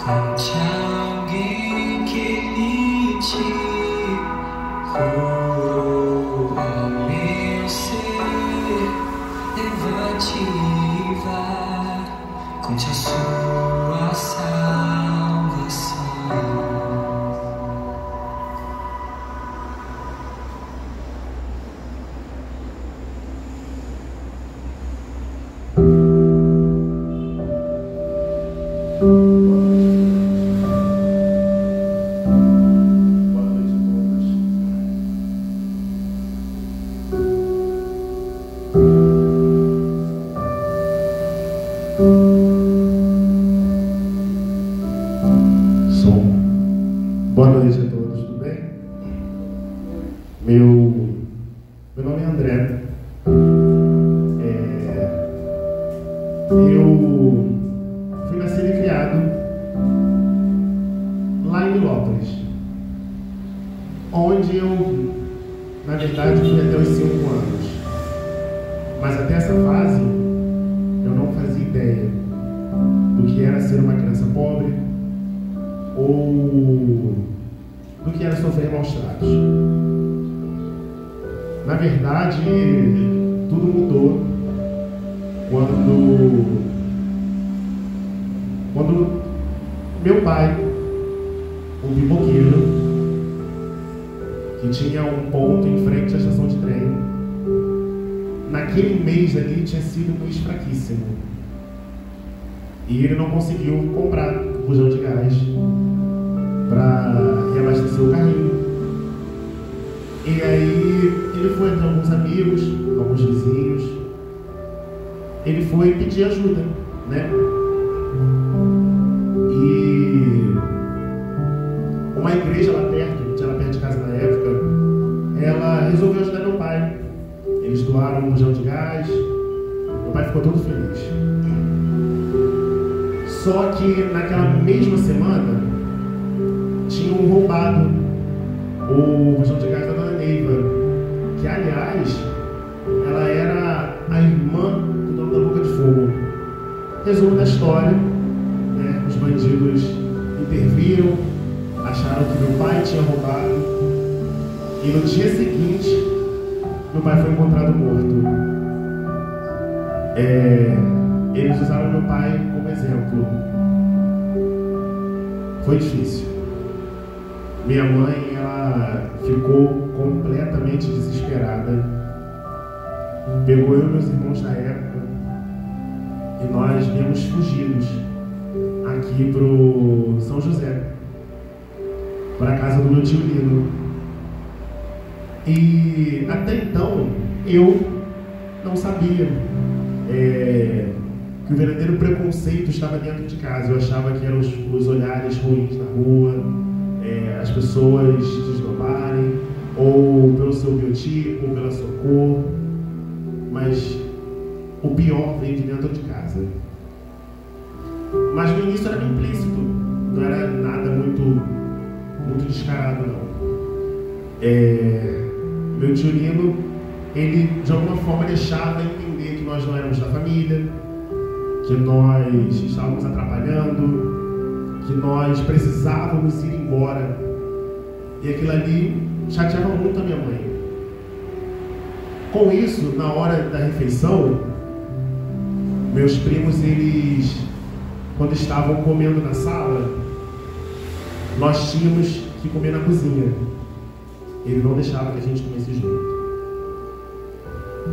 Conte alguém que ele te curou ao meu ser. Levante e vá, conte a sua salvação. Boa noite a todos, tudo bem? Meu nome é André. Eu fui nascido e criado lá em Nilópolis, onde eu, na verdade, fui até os 5 anos. Mas até essa fase, eu não fazia ideia do que era ser uma criança pobre ou do que era sofrer maus tratos. Na verdade, tudo mudou quando meu pai, um pipoqueiro, que tinha um ponto em frente à estação de trem, naquele mês ali tinha sido um mês fraquíssimo. E ele não conseguiu comprar bujão de gás para reabastecer o carrinho. E aí ele foi até alguns amigos, alguns vizinhos. Ele foi pedir ajuda, né? E uma igreja lá perto, que tinha lá perto de casa na época, ela resolveu ajudar meu pai. Eles doaram um bujão de gás. Meu pai ficou todo feliz. Só que naquela mesma semana tinham roubado o bujão de gás da dona Neiva, que aliás ela era a irmã do dono da Boca de Fogo. Resumo da história, né? Os bandidos interviram, acharam que meu pai tinha roubado, e no dia seguinte meu pai foi encontrado morto. Eles usaram meu pai como exemplo. Foi difícil. Minha mãe, ela ficou completamente desesperada. Pegou eu e meus irmãos na época e nós viemos fugidos aqui pro São José, para a casa do meu tio Lino. E até então eu não sabia que o verdadeiro preconceito estava dentro de casa. Eu achava que eram os olhares ruins na rua, as pessoas desnobarem, ou pelo seu biotipo, ou pela sua cor. Mas o pior vem de dentro de casa. Mas no início era bem implícito, não era nada muito descarado, não. Meu tio Lino, ele de alguma forma deixava entender que nós não éramos da família, que nós estávamos atrapalhando, que nós precisávamos ir embora. E aquilo ali chateava muito a minha mãe. Com isso, na hora da refeição, meus primos, eles, quando estavam comendo na sala, nós tínhamos que comer na cozinha. Ele não deixava que a gente comesse junto.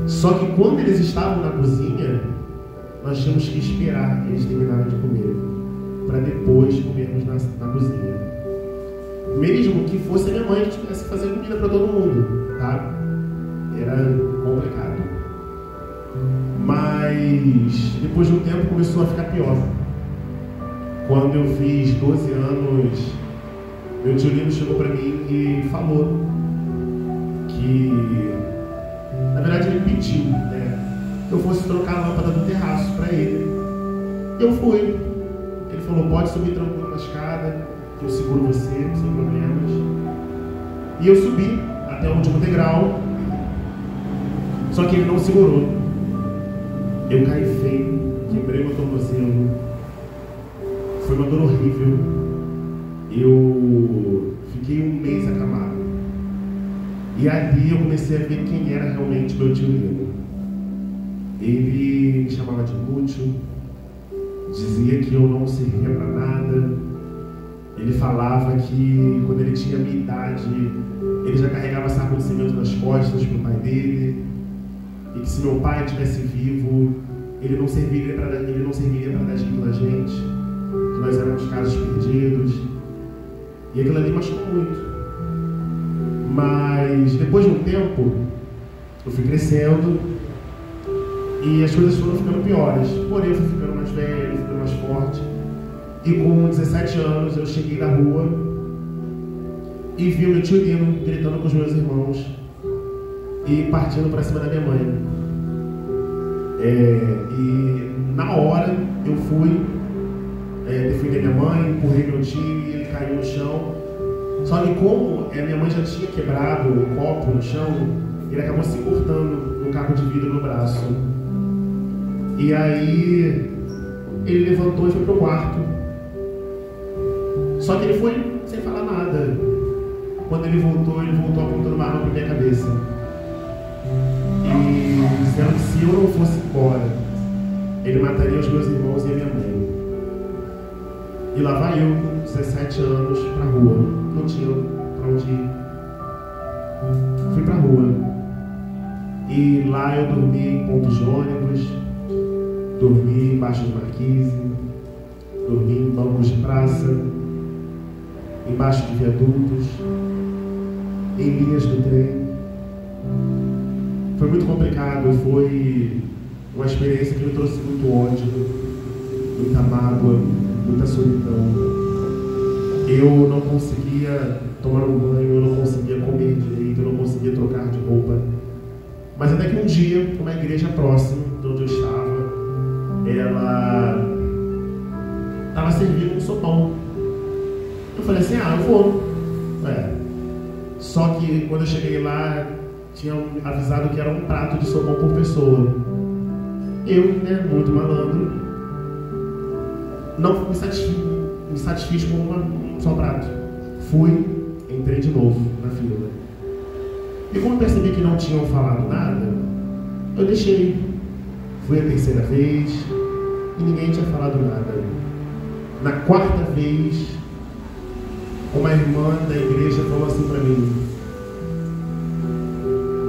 Só que quando eles estavam na cozinha, nós tínhamos que esperar eles terminarem de comer, para depois comermos na cozinha. Mesmo que fosse a minha mãe que tivesse que fazer comida para todo mundo, tá? Era complicado. Mas depois de um tempo começou a ficar pior. Quando eu fiz 12 anos, meu tio Lino chegou para mim e falou que, na verdade, ele pediu, né, que eu fosse trocar a lâmpada do terraço para ele. Eu fui. Ele falou: pode subir tranquilo na escada, que eu seguro você, sem problemas. E eu subi até o último degrau, só que ele não segurou. Eu caí feio, quebrei meu tornozelo, Foi uma dor horrível. Eu fiquei um mês acamado. E ali eu comecei a ver quem era realmente meu tio Lino. Ele me chamava de inútil, dizia que eu não servia para nada. Ele falava que quando ele tinha a minha idade, ele já carregava saco de cimento nas costas pro pai dele, e que se meu pai estivesse vivo, ele não serviria para dar jeito da gente, que nós éramos casos perdidos. E aquilo ali machucou muito. Mas depois de um tempo, eu fui crescendo e as coisas foram ficando piores. Porém, eu fui ficando mais velho, ficando mais forte. E com 17 anos, eu cheguei na rua e vi o meu tio Lino gritando com os meus irmãos e partindo para cima da minha mãe. E na hora, eu fui defender minha mãe, empurrei meu tio e ele caiu no chão. Só que como minha mãe já tinha quebrado o copo no chão, ele acabou se cortando no caco de vidro no braço. E aí ele levantou e foi pro quarto. Só que ele foi sem falar nada. Quando ele voltou apontando uma arma pra minha cabeça. E dizendo que se eu não fosse embora, ele mataria os meus irmãos e a minha mãe. E lá vai eu com 17 anos pra rua. Não tinha pra onde ir. Fui pra rua. E lá eu dormi em pontos de ônibus, dormi embaixo de marquise, dormi em bancos de praça, embaixo de viadutos, em linhas do trem. Foi muito complicado, foi uma experiência que me trouxe muito ódio, muita mágoa, muita solidão. Eu não conseguia tomar um banho, eu não conseguia comer direito, eu não conseguia trocar de roupa. Mas até que um dia, uma igreja próxima de onde eu estava, ela estava servindo um sopão. Eu falei assim, eu vou. Só que quando eu cheguei lá, tinham avisado que era um prato de sopão por pessoa. Eu, muito malandro, não me satisfiz com um só prato. Fui, entrei de novo na fila. E como eu percebi que não tinham falado nada, eu deixei. Fui a terceira vez e ninguém tinha falado nada. Na quarta vez, uma irmã da igreja falou assim para mim: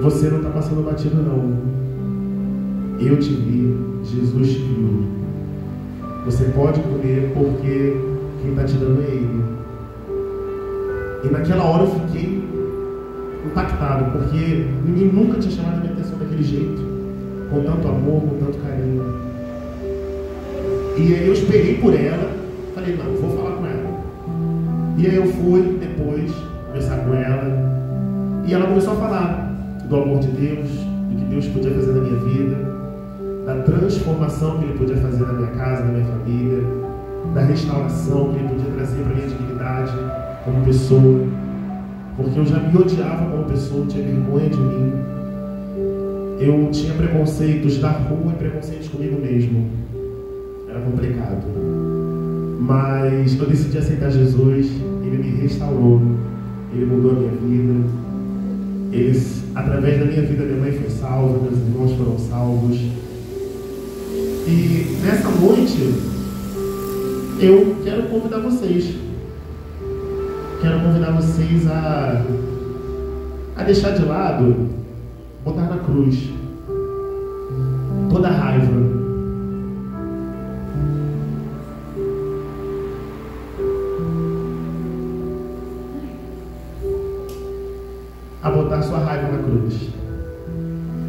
você não está passando batido não. Eu te vi, Jesus te viu. Você pode comer porque quem está te dando é Ele. E naquela hora eu fiquei impactado, porque ninguém nunca tinha chamado a minha atenção daquele jeito, com tanto amor, com tanto carinho. E aí eu esperei por ela, falei, não, vou falar com ela. E aí eu fui depois conversar com ela, e ela começou a falar do amor de Deus, do que Deus podia fazer na minha vida, da transformação que Ele podia fazer na minha casa, na minha família, da restauração que Ele podia trazer para a minha dignidade como pessoa, porque eu já me odiava como pessoa, tinha vergonha de mim, eu tinha preconceitos da rua e preconceitos comigo mesmo, era complicado, mas eu decidi aceitar Jesus. Ele me restaurou, Ele mudou a minha vida, através da minha vida minha mãe foi salva, meus irmãos foram salvos. E nessa noite eu quero convidar vocês a deixar de lado, botar na cruz toda a raiva, a botar sua raiva na cruz,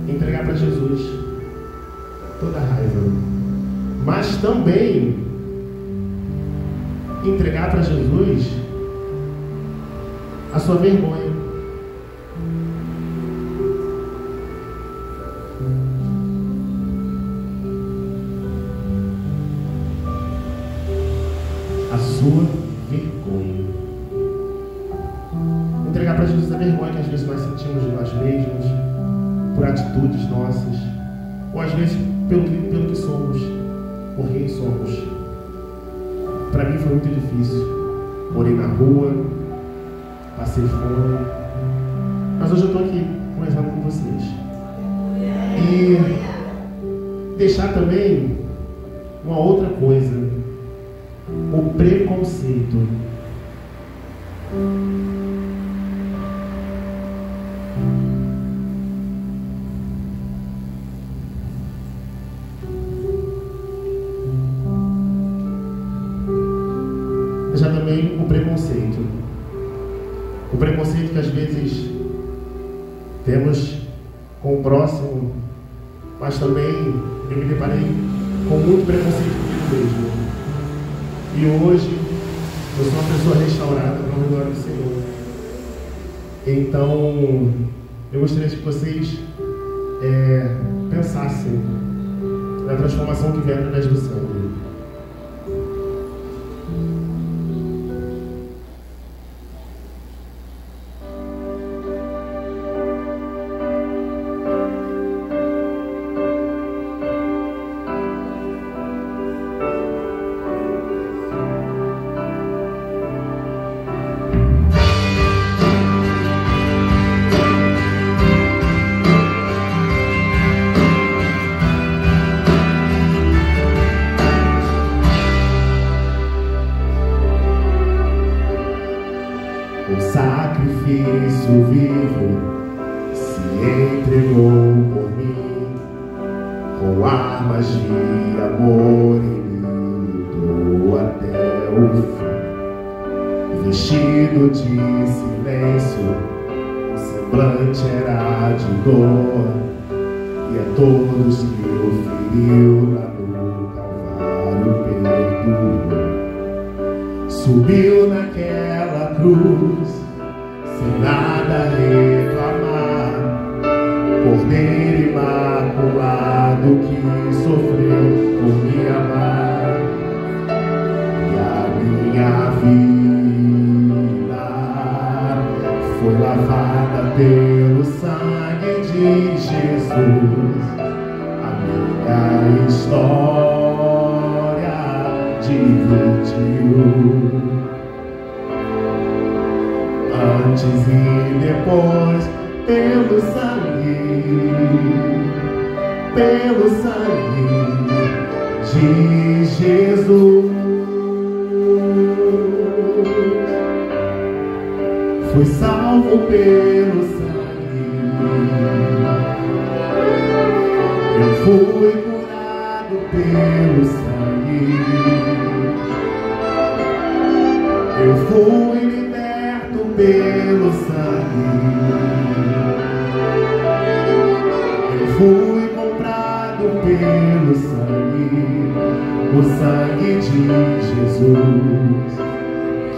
entregar para Jesus toda a raiva, mas também entregar para Jesus a sua vergonha. A sua vergonha. Entregar para Jesus a vergonha que às vezes nós sentimos de nós mesmos, por atitudes nossas, ou às vezes pelo que somos, por quem somos. para mim foi muito difícil. Morei na rua, passei fome, mas hoje eu estou aqui conversando com vocês. E deixar também uma outra coisa: o preconceito. Deixar também o preconceito. O preconceito que às vezes temos com o próximo, mas também eu me deparei com muito preconceito comigo mesmo. E hoje eu sou uma pessoa restaurada para a glória do Senhor. Então eu gostaria que vocês pensassem na transformação que vem através do sangue. Sacrifício vivo se entregou por mim, com armas de amor e lutou até o fim. Vestido de silêncio, o semblante era de dor, e a todos que o feriu lá no Calvário perdoou. Subiu naquela cruz sem nada reclamar, Cordeiro imaculado que sofreu por me amar. E a minha vida foi lavada pelo sangue de Jesus. A minha história dividiu antes e depois, pelo sangue de Jesus. Fui salvo pelo sangue, eu fui curado pelo sangue, eu fui liberto pelo sangue, eu fui comprado pelo sangue, o sangue de Jesus,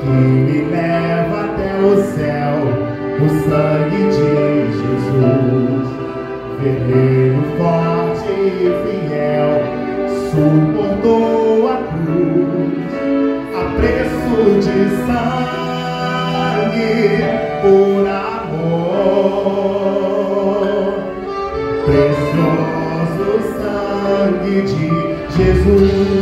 que me leva até o céu, o sangue de Jesus, vermelho, forte e fiel, suportou a cruz, a preço de sangue, por amor, precioso sangue de Jesus.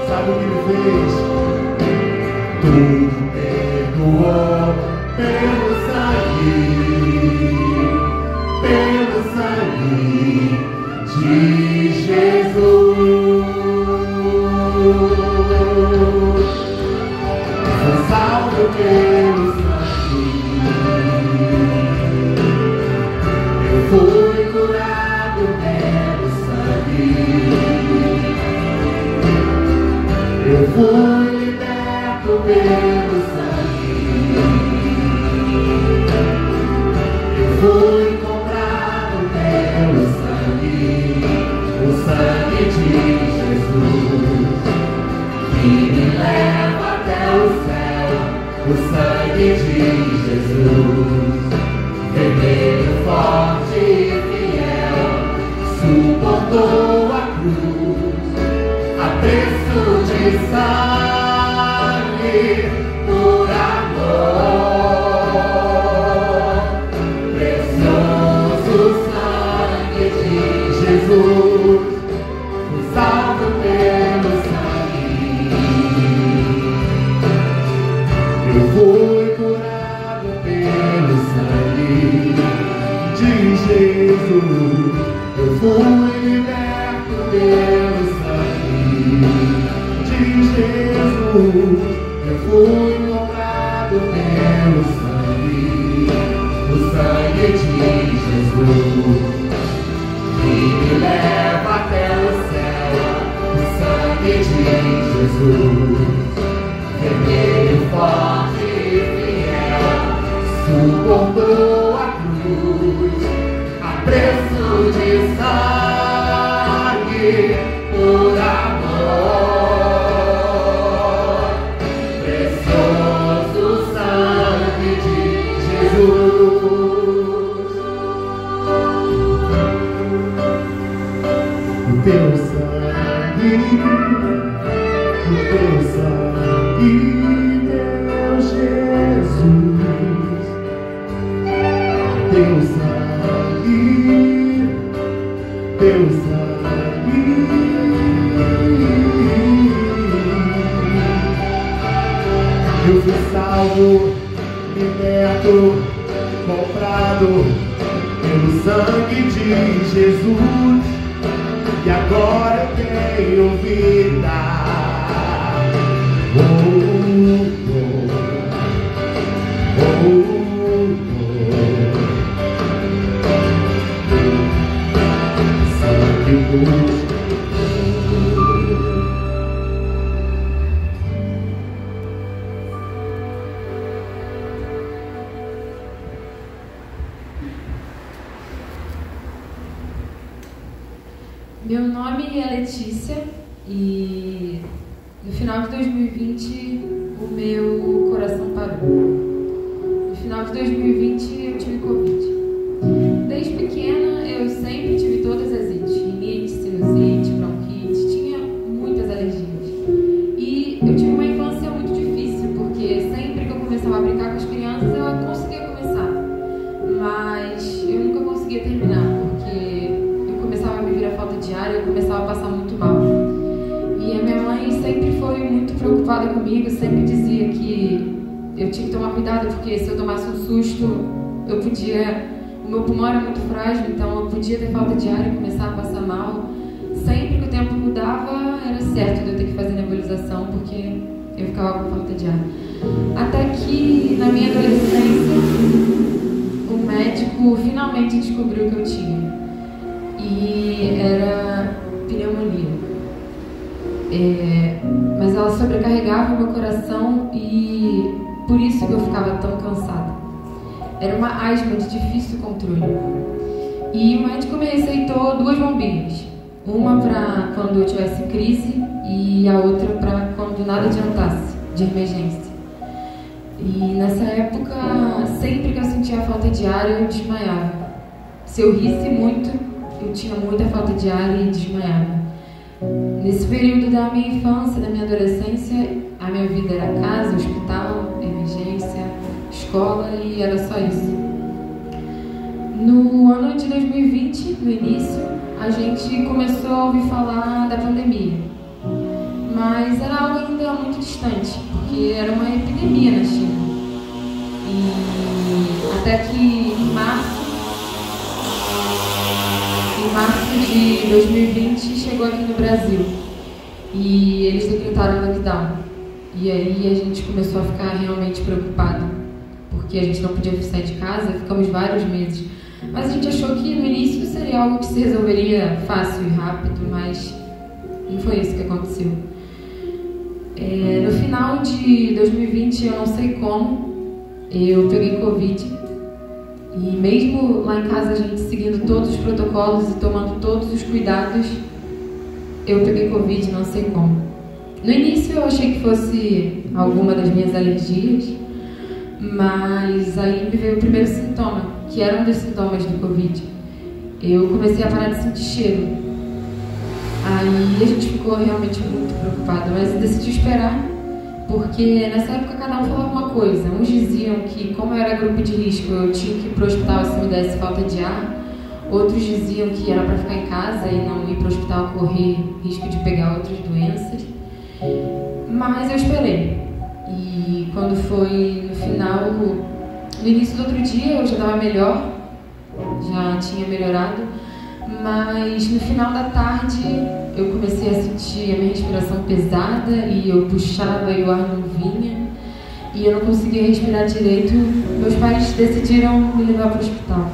Sabe o que ele fez? Tudo perdoou. que me leva até o céu, o sangue de Jesus, vermelho, forte e fiel, suportou a cruz, a preço de sangue, por amor, precioso sangue de Jesus. O teu sangue, meu Jesus, teu sangue, eu fui salvo, liberto, comprado pelo sangue de Jesus, e agora eu tenho vida. Meu nome é Letícia e no final de 2020 o meu coração parou. No final de 2020 eu tive Covid. Desde pequena eu sempre tive todas as ites, rinite, sinusite, bronquite, tinha muitas alergias. E eu tive uma infância muito difícil, porque sempre que eu começava a brincar com as crianças eu conseguia começar, mas eu nunca conseguia terminar, porque eu começava a me vir a falta de ar e eu começava a passar muito mal. E a minha mãe sempre foi muito preocupada comigo, sempre dizia que eu tinha que tomar cuidado, porque se eu tomasse um susto, o meu pulmão era muito frágil, então eu podia ter falta de ar e começar a passar mal. Sempre que o tempo mudava, era certo de eu ter que fazer nebulização, porque eu ficava com falta de ar. Até que, na minha adolescência, o médico finalmente descobriu o que eu tinha. E era pneumonia. Mas ela sobrecarregava o meu coração e por isso que eu ficava tão cansada. Era uma asma de difícil controle. E o médico me receitou 2 bombinhas. Uma para quando eu tivesse crise e a outra para quando nada adiantasse, de emergência. E nessa época, sempre que eu sentia falta de ar, eu desmaiava. Se eu risse muito, eu tinha muita falta de ar e desmaiava. Nesse período da minha infância, da minha adolescência, a minha vida era casa, hospital, emergência, escola e era só isso. No ano de 2020, no início, a gente começou a ouvir falar da pandemia. Mas era algo ainda muito distante, porque era uma epidemia na China. E até que em março de 2020 chegou aqui no Brasil e eles decretaram lockdown. E aí a gente começou a ficar realmente preocupado, porque a gente não podia sair de casa, ficamos vários meses. Mas a gente achou que no início seria algo que se resolveria fácil e rápido, mas não foi isso que aconteceu. No final de 2020, eu não sei como, eu peguei Covid. E mesmo lá em casa, a gente seguindo todos os protocolos e tomando todos os cuidados, eu peguei Covid, não sei como. No início eu achei que fosse alguma das minhas alergias, mas aí me veio o primeiro sintoma, que era um dos sintomas do Covid. Eu comecei a parar de sentir cheiro. Aí a gente ficou realmente muito preocupado, mas eu decidi esperar, porque nessa época cada um falava uma coisa. Uns diziam que, como eu era grupo de risco, eu tinha que ir para o hospital se me desse falta de ar. Outros diziam que era para ficar em casa e não ir para o hospital correr risco de pegar outras doenças. Mas eu esperei. E quando foi no final, no início do outro dia, eu já estava melhor, já tinha melhorado. Mas no final da tarde eu comecei a sentir a minha respiração pesada e eu puxava e o ar não vinha e eu não conseguia respirar direito. Meus pais decidiram me levar para o hospital.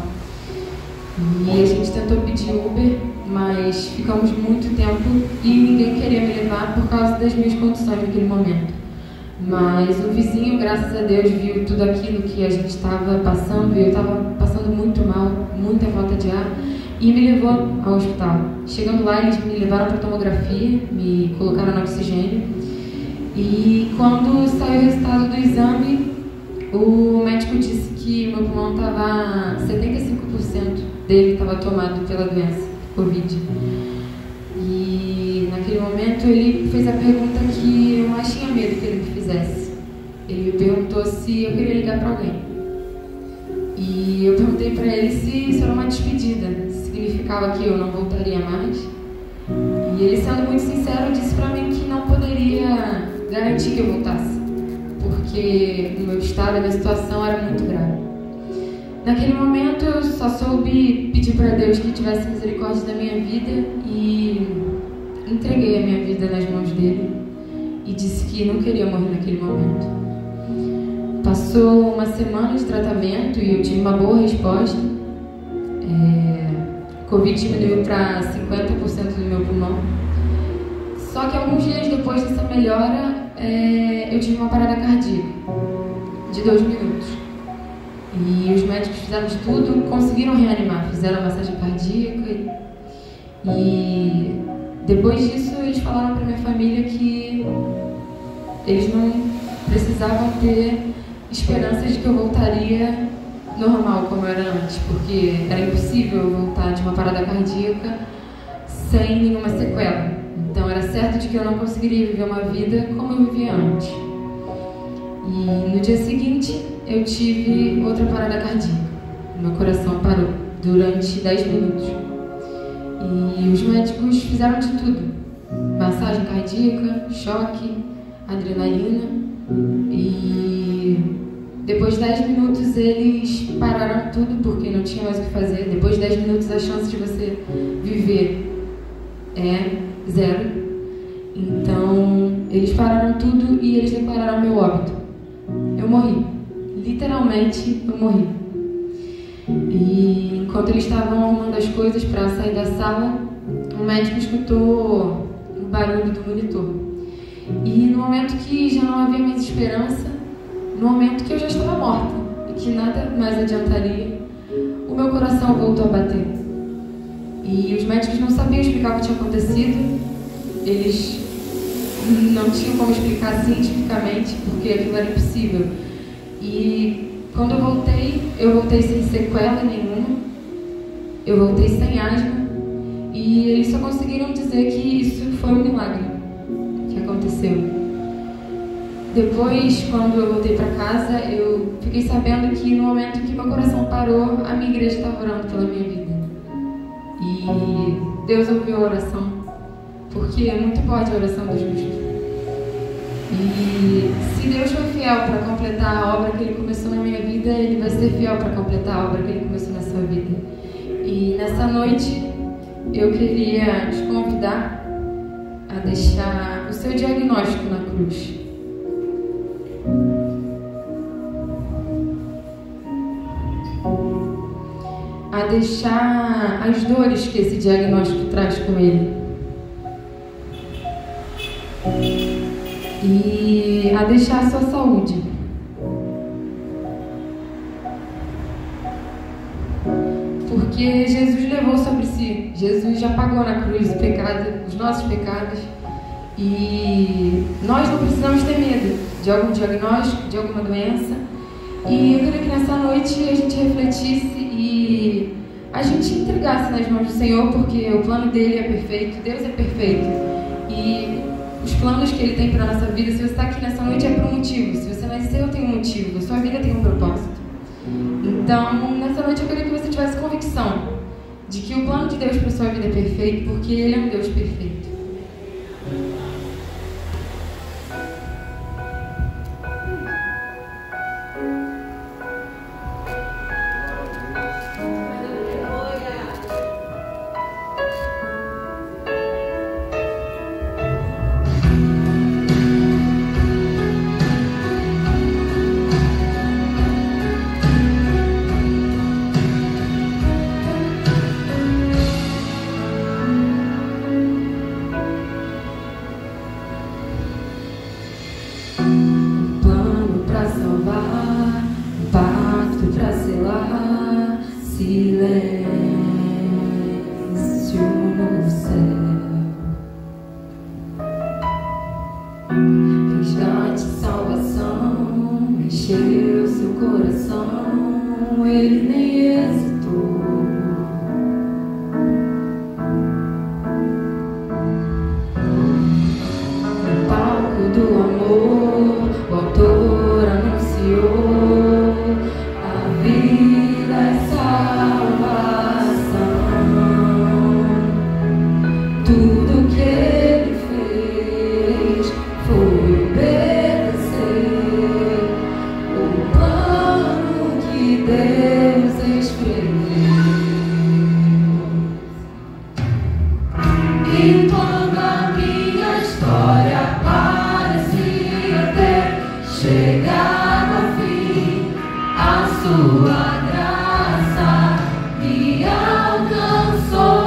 E a gente tentou pedir Uber, mas ficamos muito tempo e ninguém queria me levar por causa das minhas condições naquele momento. Mas o vizinho, graças a Deus, viu tudo aquilo que a gente estava passando, eu estava passando muito mal, muita falta de ar, e me levou ao hospital. Chegando lá, eles me levaram para tomografia, me colocaram no oxigênio, e quando saiu o resultado do exame, o médico disse que o meu pulmão estava 75% dele estava tomado pela doença, Covid. E naquele momento ele fez a pergunta que eu mais tinha medo que ele me fizesse. Ele me perguntou se eu queria ligar para alguém. E eu perguntei para ele se isso era uma despedida, se significava que eu não voltaria mais. E ele, sendo muito sincero, disse para mim que não poderia garantir que eu voltasse, porque o meu estado, a minha situação era muito grave. Naquele momento eu só soube pedir para Deus que tivesse misericórdia da minha vida e entreguei a minha vida nas mãos dele e disse que não queria morrer naquele momento. Passou uma semana de tratamento e eu tive uma boa resposta. Covid diminuiu para 50% do meu pulmão. Só que alguns dias depois dessa melhora, eu tive uma parada cardíaca de 2 minutos. E os médicos fizeram de tudo, conseguiram reanimar, fizeram massagem cardíaca. E depois disso, eles falaram para minha família que eles não precisavam ter esperanças de que eu voltaria normal como eu era antes, porque era impossível eu voltar de uma parada cardíaca sem nenhuma sequela. Então era certo de que eu não conseguiria viver uma vida como eu vivia antes. E no dia seguinte eu tive outra parada cardíaca. Meu coração parou durante 10 minutos. E os médicos fizeram de tudo: massagem cardíaca, choque, adrenalina. E depois de 10 minutos eles pararam tudo porque não tinha mais o que fazer. Depois de 10 minutos a chance de você viver é 0. Então eles pararam tudo e eles declararam meu óbito. Eu morri. Literalmente eu morri. E enquanto eles estavam arrumando as coisas para sair da sala, o médico escutou o barulho do monitor. E no momento que já não havia mais esperança, no momento que eu já estava morta e que nada mais adiantaria, o meu coração voltou a bater. E os médicos não sabiam explicar o que tinha acontecido. Eles não tinham como explicar cientificamente, porque aquilo era impossível. E quando eu voltei sem sequela nenhuma, eu voltei sem asma, e eles só conseguiram dizer que isso foi um milagre que aconteceu. Depois, quando eu voltei para casa, eu fiquei sabendo que no momento que meu coração parou, a minha igreja estava orando pela minha vida. E Deus ouviu a oração, porque é muito forte a oração do justo. E se Deus foi fiel para completar a obra que Ele começou na minha vida, Ele vai ser fiel para completar a obra que Ele começou na sua vida. E nessa noite, eu queria te convidar a deixar o seu diagnóstico na cruz. A deixar as dores que esse diagnóstico traz com ele. E a deixar a sua saúde. Porque Jesus levou sobre si. Jesus já pagou na cruz o pecado, os nossos pecados. E nós não precisamos ter medo de algum diagnóstico, de alguma doença. E eu queria que nessa noite a gente refletisse e a gente entregasse nas mãos do Senhor, porque o plano dele é perfeito, Deus é perfeito. E os planos que Ele tem para a nossa vida, se você está aqui nessa noite é por um motivo. Se você nasceu, tem um motivo. A sua vida tem um propósito. Então, nessa noite eu queria que você tivesse convicção de que o plano de Deus para a sua vida é perfeito, porque Ele é um Deus perfeito. ele nem hesitou. No palco do amor, o autor anunciou a vida e salvação. Tudo que ele fez foi obedecer o plano que Deus escreveu. E quando a minha história parecia ter chegado ao fim, a sua graça me alcançou.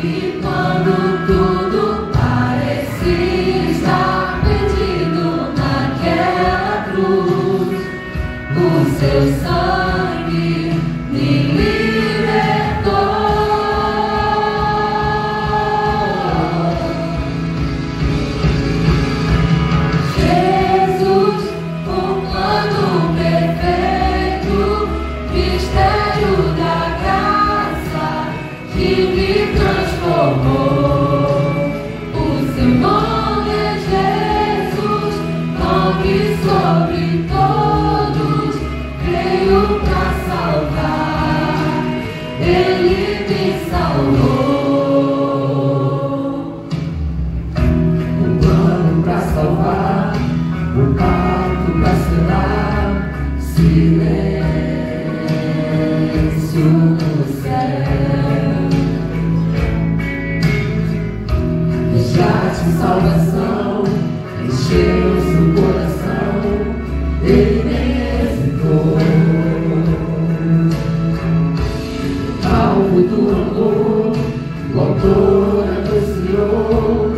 E quando tudo parecia estar perdido naquela cruz, o seu sangue me libertou. Jesus, o plano perfeito, mistério da graça que me transformou. O seu nome é Jesus, nome sobre todos, veio pra salvar, ele me salvou. O plano pra salvar, o pacto pra selar, silêncio no céu. Resgate e salvação encheu seu coração, ele nem hesitou. Alvo do amor, o autor anunciou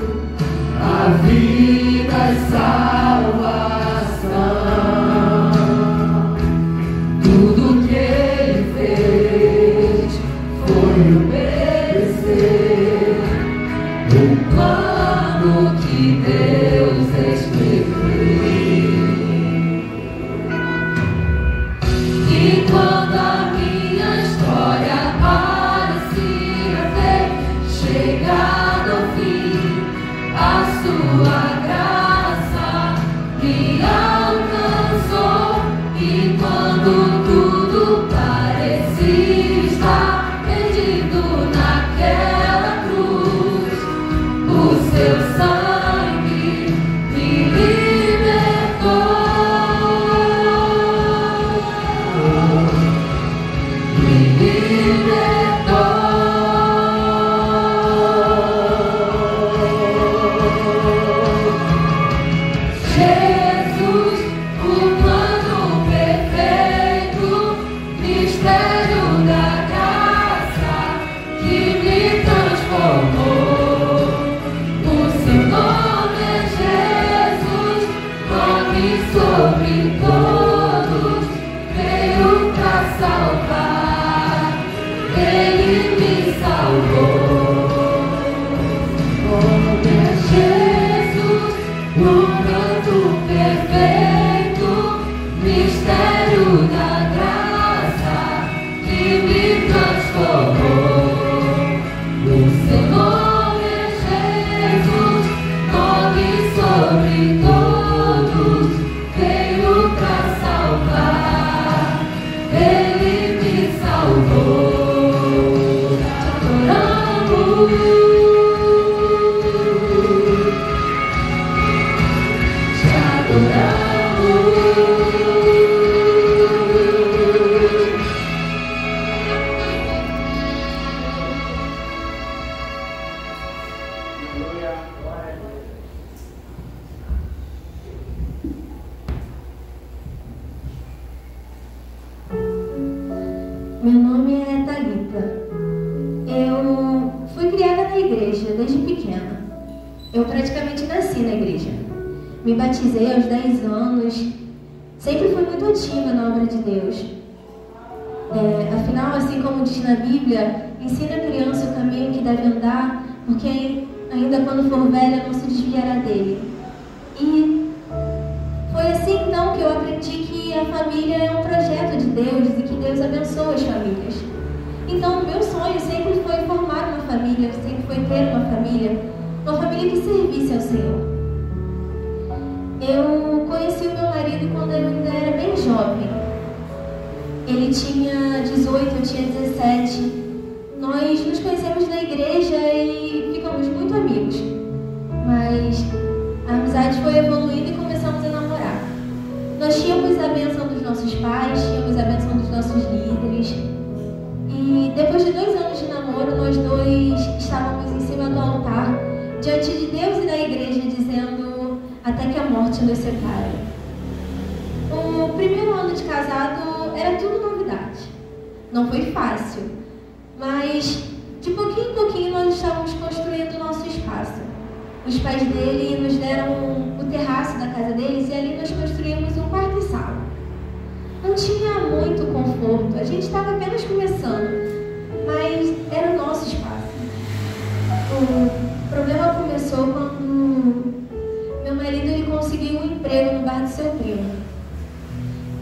a vida e salvação. Tudo que ele fez foi obedecer o plano que Deus escreveu. E quando a minha história parecia ter chegado ao fim, a sua graça me alcançou. E quando tudo parecia estar perdido naquela cruz, o seu sangue me libertou. Me libertou. Jesus, o plano perfeito, mistério da graça que me transformou. O seu nome é Jesus, nome sobre todos, veio pra salvar, ele me salvou. Nome é Jesus, o plano perfeito, mistério da graça que me transformou. O seu nome é Jesus, nome sobre todos, veio pra salvar, ele me salvou. Te adoramos. Meu nome é Thalita. Eu fui criada na igreja desde pequena. Eu praticamente nasci na igreja. Me batizei aos 10 anos. Sempre fui muito ativa na obra de Deus. Afinal, assim como diz na Bíblia, ensina a criança o caminho que deve andar, porque ainda quando for velha não se desviará dele. E foi assim então que eu aprendi que a família é um projeto de Deus e que Deus Deus abençoa as famílias. Então, o meu sonho sempre foi formar uma família, sempre foi ter uma família que servisse ao Senhor. Eu conheci o meu marido quando eu ainda era bem jovem. Ele tinha 18, eu tinha 17. Nós nos conhecemos na igreja e ficamos muito amigos. Mas a amizade foi evoluindo e começamos a namorar. Nós tínhamos a bênção dos nossos pais, tínhamos a bênção dos nossos líderes. E depois de 2 anos de namoro, nós dois estávamos em cima do altar, diante de Deus e da igreja, dizendo: até que a morte nos separe. O primeiro ano de casado era tudo novidade. Não foi fácil, mas de pouquinho em pouquinho nós estávamos construindo o nosso espaço. Os pais dele nos deram o terraço da casa deles e ali nós construímos um quarto e sala. Não tinha muito conforto, a gente estava apenas começando, mas era o nosso espaço. O problema começou quando meu marido ele conseguiu um emprego no bar do seu primo.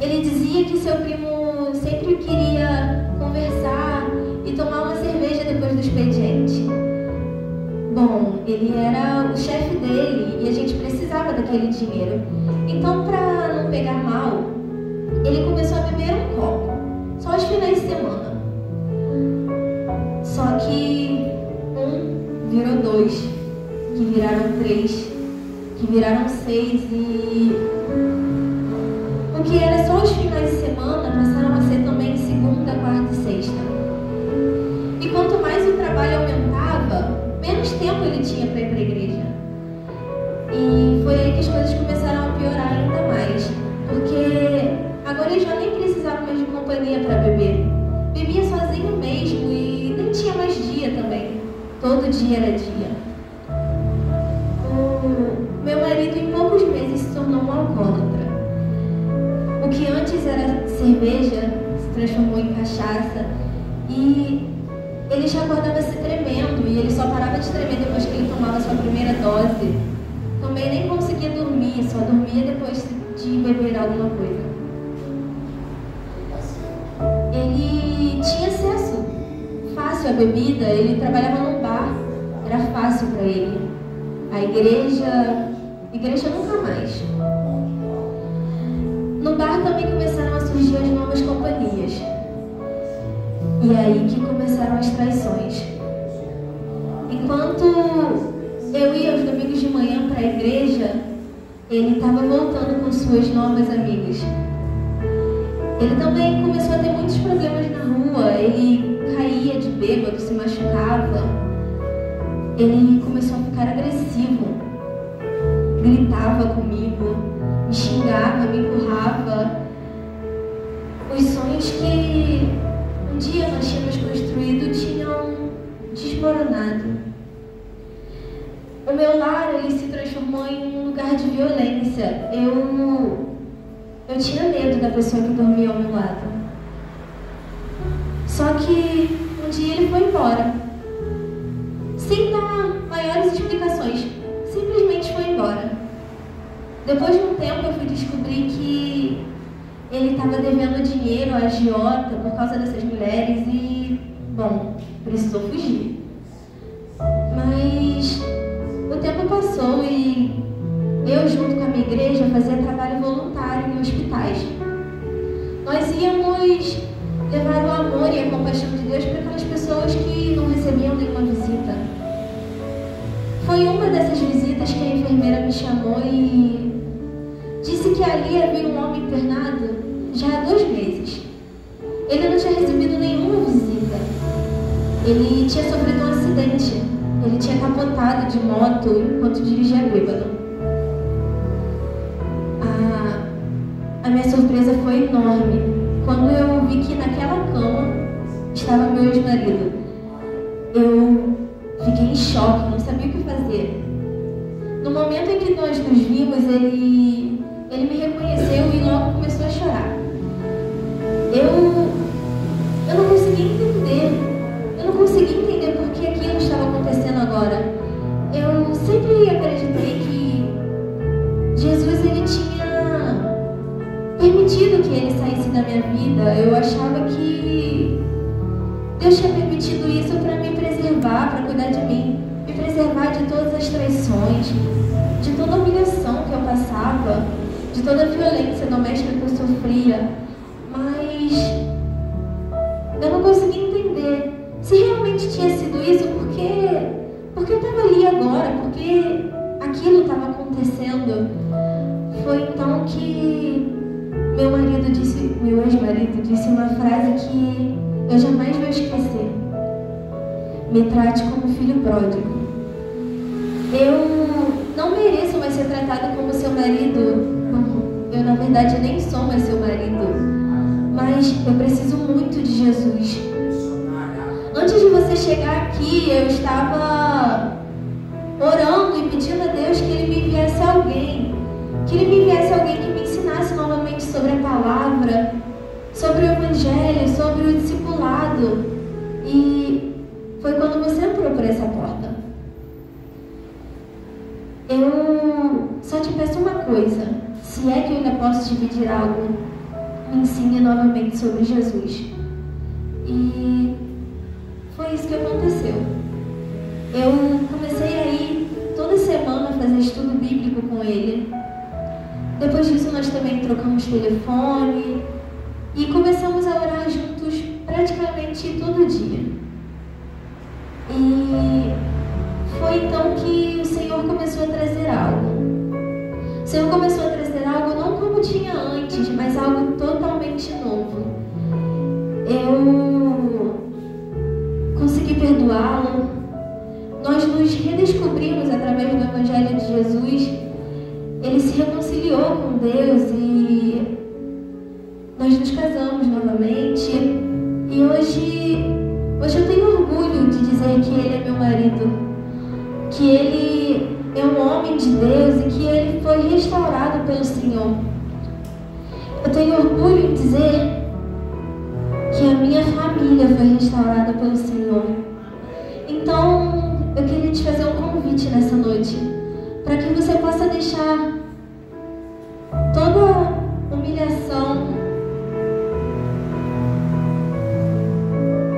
Ele dizia que seu primo sempre queria conversar e tomar uma cerveja depois do expediente. Bom, ele era o chefe dele e a gente precisava daquele dinheiro. Então, para não pegar mal, ele começou a beber um copo, só aos finais de semana. Só que 1 virou 2, que viraram 3, que viraram 6 e o que era só os finais de semana passaram a ser também segunda, quarta e sexta. E quanto mais o trabalho aumentava, menos tempo ele tinha para ir para a igreja. E foi aí que as coisas começaram a piorar ainda mais, porque agora ele já nem precisava mais de companhia para beber. Bebia sozinho mesmo e nem tinha mais dia também. Todo dia era dia. O meu marido em poucos meses se tornou um alcoólatra. O que antes era cerveja se transformou em cachaça e ele já acordava se tremendo e ele só parava de tremer depois que ele tomava sua primeira dose. Também nem conseguia dormir, só dormia depois de beber alguma coisa. Ele tinha acesso fácil à bebida, ele trabalhava num bar, era fácil para ele. A igreja nunca mais. No bar também começaram a surgir as novas companhias. E aí que começaram as traições. Enquanto eu ia aos domingos de manhã para a igreja, ele estava voltando com suas novas amigas. Ele também começou a ter muitos problemas na rua. Ele caía de bêbado, se machucava. Ele começou a ficar agressivo. Gritava comigo, me xingava, me empurrava. Os sonhos que um dia nós tínhamos construído tinham desmoronado. O meu lar ele se transformou em um lugar de violência. Eu tinha medo da pessoa que dormia ao meu lado. Só que um dia ele foi embora, sem dar maiores explicações. Simplesmente foi embora. Depois de um tempo eu fui descobrir que ele estava devendo dinheiro à agiota por causa dessas mulheres e, bom, precisou fugir. Mas o tempo passou e eu, junto com a minha igreja, fazia trabalho voluntário em hospitais. Nós íamos levar o amor e a compaixão de Deus para aquelas pessoas que não recebiam nenhuma visita. Foi uma dessas visitas que a enfermeira me chamou e disse que ali havia um homem internado já há 2 meses. Ele não tinha recebido nenhuma visita. Ele tinha sofrido um acidente. Ele tinha capotado de moto enquanto dirigia bêbado. A minha surpresa foi enorme quando eu vi que naquela cama estava meu ex-marido. Eu fiquei em choque, não sabia o que fazer. No momento em que nós nos vimos, ele me reconheceu e logo começou a chorar. Eu não consegui entender. Eu não consegui entender por que aquilo estava acontecendo agora. Eu sempre acreditei que Jesus ele tinha permitido que ele saísse da minha vida. Eu achava que Deus tinha permitido isso para me preservar, para cuidar de mim, me preservar de todas as traições, de toda a humilhação que eu passava, de toda a violência doméstica que eu sofria. Mas eu não conseguia entender se realmente tinha sido isso, porque eu estava ali agora, porque aquilo estava acontecendo. Foi então que meu ex-marido disse uma frase que eu jamais vou esquecer: me trate como filho pródigo. Eu não mereço mais ser tratada como seu marido. Eu, na verdade, nem sou mais seu marido. Mas eu preciso muito de Jesus. Antes de você chegar aqui, eu estava orando e pedindo a Deus que Ele me enviasse alguém. Que Ele me enviasse alguém que me ensinasse novamente sobre a palavra, sobre o Evangelho, sobre o discipulado. E foi quando você entrou por essa porta. Eu só te peço uma coisa: se é que eu ainda posso te pedir algo, me ensine novamente sobre Jesus. E foi isso que aconteceu. Eu comecei a ir toda semana a fazer estudo bíblico com ele. Depois disso nós também trocamos telefone e começamos a orar juntos praticamente todo dia. E foi então que o Senhor começou a trazer algo. O Senhor começou a trazer algo não como tinha antes, mas algo totalmente novo. Eu consegui perdoá-lo. Nós nos redescobrimos através do Evangelho de Jesus. Ele se reconciliou com Deus e nós nos casamos novamente. E hoje eu tenho orgulho de dizer que ele é meu marido, que ele é um homem de Deus e que ele foi restaurado pelo Senhor. Eu tenho orgulho em dizer que a minha família foi restaurada pelo Senhor. Então, eu queria te fazer um convite nessa noite, para que você possa deixar toda humilhação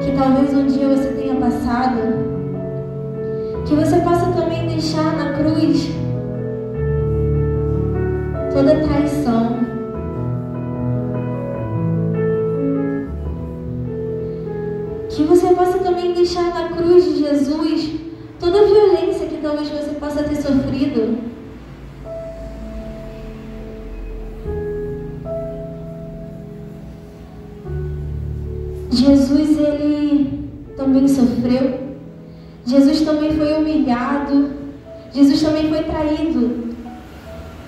que talvez um dia você tenha passado, que você possa também deixar na cruz toda traição, que você possa também deixar na cruz de Jesus toda a violência que talvez você possa ter sofrido. Jesus, ele também sofreu. Jesus também foi humilhado. Jesus também foi traído.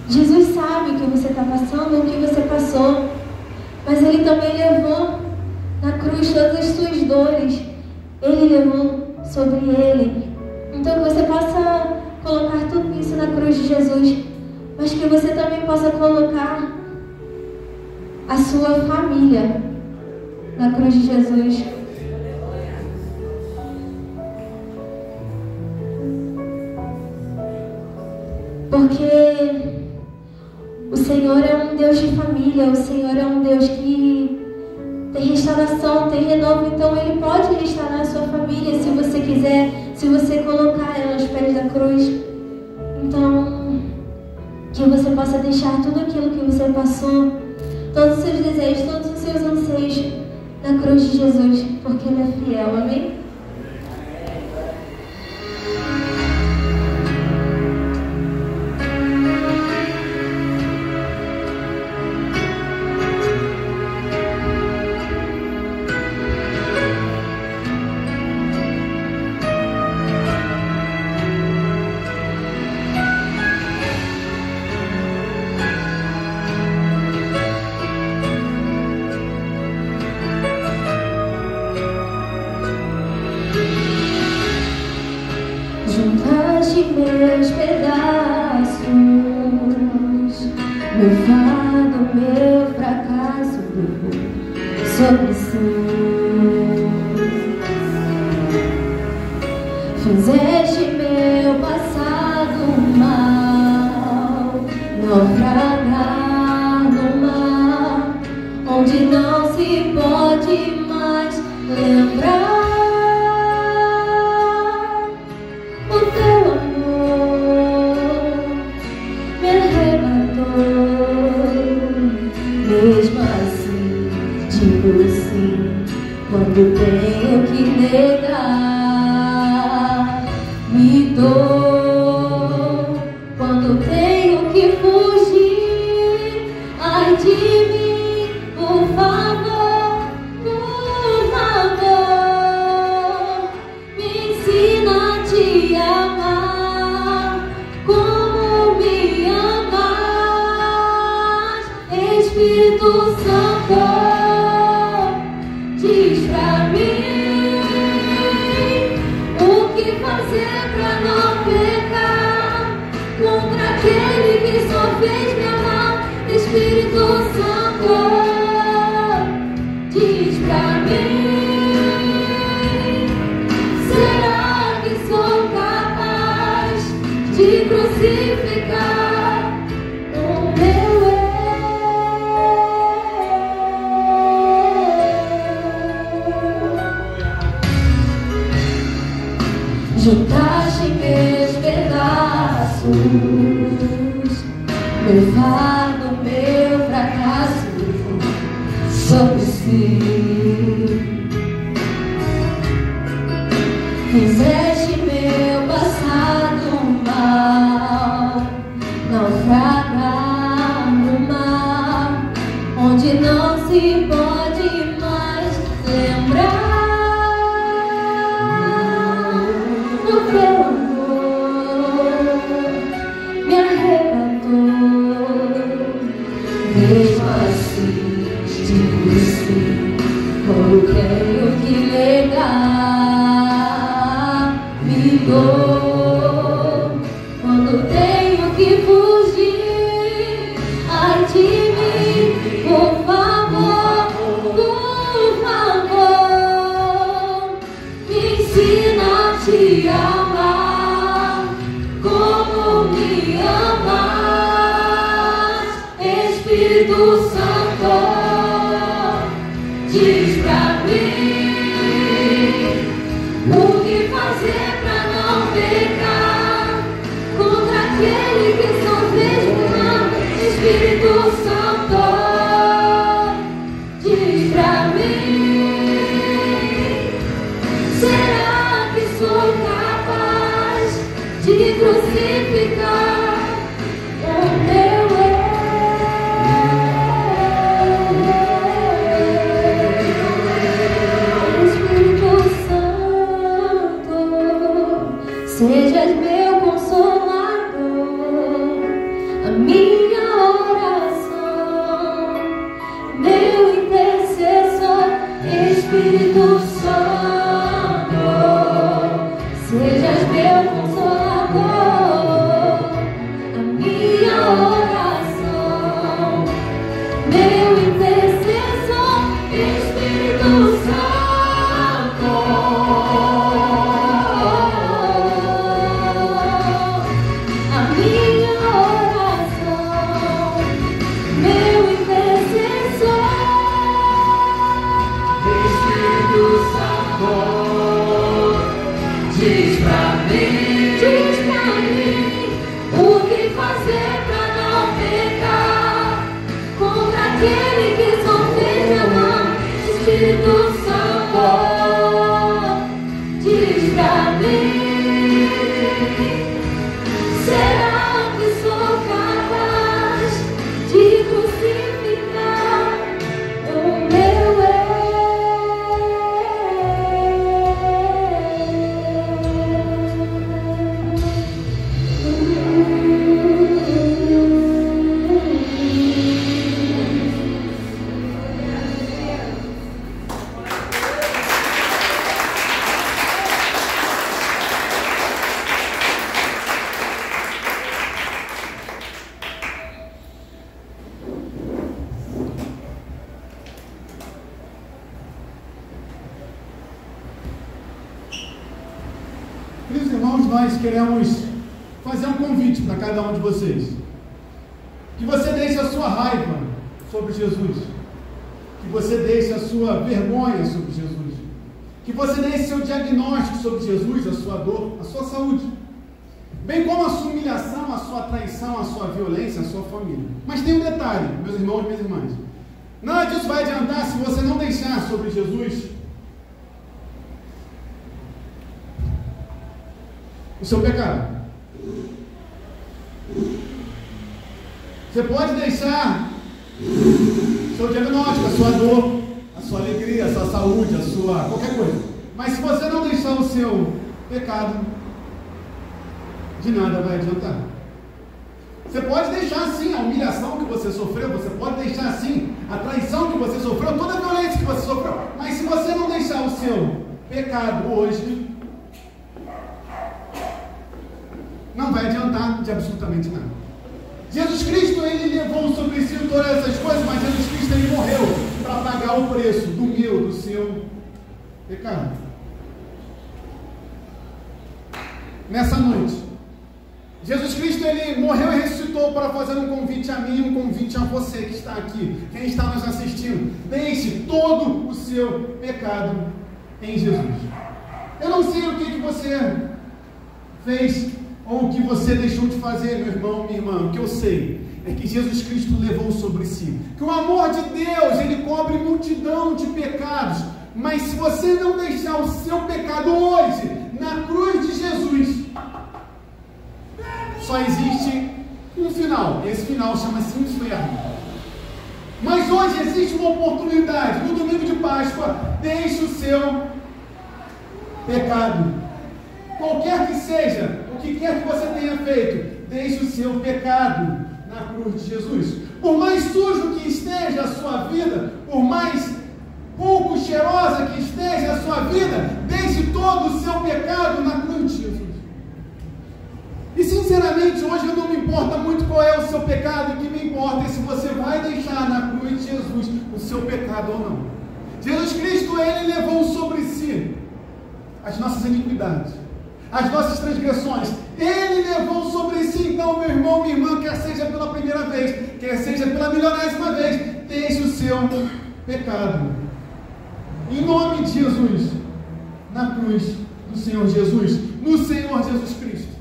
Jesus sabe o que você está passando, o que você passou. Mas ele também levou na cruz todas as suas dores. Ele levou sobre ele. Então que você possa colocar tudo isso na cruz de Jesus, mas que você também possa colocar a sua família na cruz de Jesus. Porque o Senhor é um Deus de família, o Senhor é um Deus que tem restauração, tem renovo. Então Ele pode restaurar a sua família se você quiser, se você colocar ela aos pés da cruz. Então, que você possa deixar tudo aquilo que você passou, todos os seus desejos, todos os seus anseios na cruz de Jesus, porque Ele é fiel. Amém? Juntaste meus pedaços, meu fardo, meu fracasso sobre si. Fizeste meu passado mal naufragar no mar, onde não se pode lembrar o teu amor me arrebatou. Mesmo assim, digo sim quando tenho que negar. Me dou quando tenho que fugir. Ai de mim, por favor, me ensina a te amar como me amas. Espírito Santo, diz pra mim o que fazer pra não pecar contra aquele que só fez me amar. Espírito Santo, diz pra mim, será que sou capaz de crucificar o meu eu? Juntaste meus pedaços, meu fardo, meu fracasso, sobre si. Fizeste meu passado mal, naufragar no mar, onde não se pode mais lembrar. O teu amor me arrebatou. Mesmo assim, digo sim quando tenho que negar. Me dou quando tenho que fugir. Ai de mim, por favor, me ensina a te amar como me amas. Espírito Santo, diz pra mim o que fazer pra não pecar contra aquele que só fez me amar. Espírito Santo, diz pra mim, será que sou capaz de crucificar o meu Espírito Santo, sejas meu consolador, a minha oração, meu intercessor. Espírito Santo, sejas meu consolador, a minha oração, meu intercessor. Espírito Santo, a minha oração, meu intercessor. Espírito Santo, diz pra mim o que fazer pra não pecar contra aquele que só fez me amar. Espírito Santo, diz pra mim, será que sou capaz de crucificar o meu Queridos irmãos, nós queremos fazer um convite para cada um de vocês. Que você deixe a sua raiva sobre Jesus. Que você deixe a sua vergonha sobre Jesus. que você dê seu diagnóstico sobre Jesus, a sua dor, a sua saúde, bem como a sua humilhação, a sua traição, a sua violência, a sua família. Mas tem um detalhe, meus irmãos e minhas irmãs, nada disso vai adiantar se você não deixar sobre Jesus o seu pecado. Você pode deixar seu diagnóstico, a sua dor, a sua alegria, a sua saúde, a sua qualquer coisa. Mas se você não deixar o seu pecado, de nada vai adiantar. Você pode deixar sim a humilhação que você sofreu, você pode deixar sim a traição que você sofreu, toda a violência que você sofreu. Mas se você não deixar o seu pecado hoje, não vai adiantar de absolutamente nada. Jesus Cristo, ele levou sobre si todas essas coisas, mas Jesus Cristo, ele morreu para pagar o preço do meu, do seu pecado. Nessa noite, Jesus Cristo, ele morreu e ressuscitou para fazer um convite a mim, um convite a você que está aqui, quem está nos assistindo. Deixe todo o seu pecado em Jesus. Eu não sei o que você fez ou o que você deixou de fazer, meu irmão, minha irmã. O que eu sei é que Jesus Cristo levou sobre si, que o amor de Deus, ele cobre multidão de pecados, mas se você não deixar o seu pecado hoje na cruz de Jesus, só existe um final, e esse final chama-se inferno. Mas hoje existe uma oportunidade, no domingo de Páscoa, deixe o seu pecado, qualquer que seja, o que quer que você tenha feito, deixe o seu pecado na cruz de Jesus. Por mais sujo que esteja a sua vida, por mais pouco cheirosa que esteja a sua vida, deixe todo o seu pecado na cruz de Jesus. E sinceramente, hoje não me importa muito qual é o seu pecado, o que me importa é se você vai deixar na cruz de Jesus o seu pecado ou não. Jesus Cristo, ele levou sobre si as nossas iniquidades, as nossas transgressões, ele levou sobre si. Então, meu irmão, minha irmã, quer seja pela primeira vez, quer seja pela milionésima vez, deixe o seu pecado, em nome de Jesus, na cruz do Senhor Jesus, no Senhor Jesus Cristo.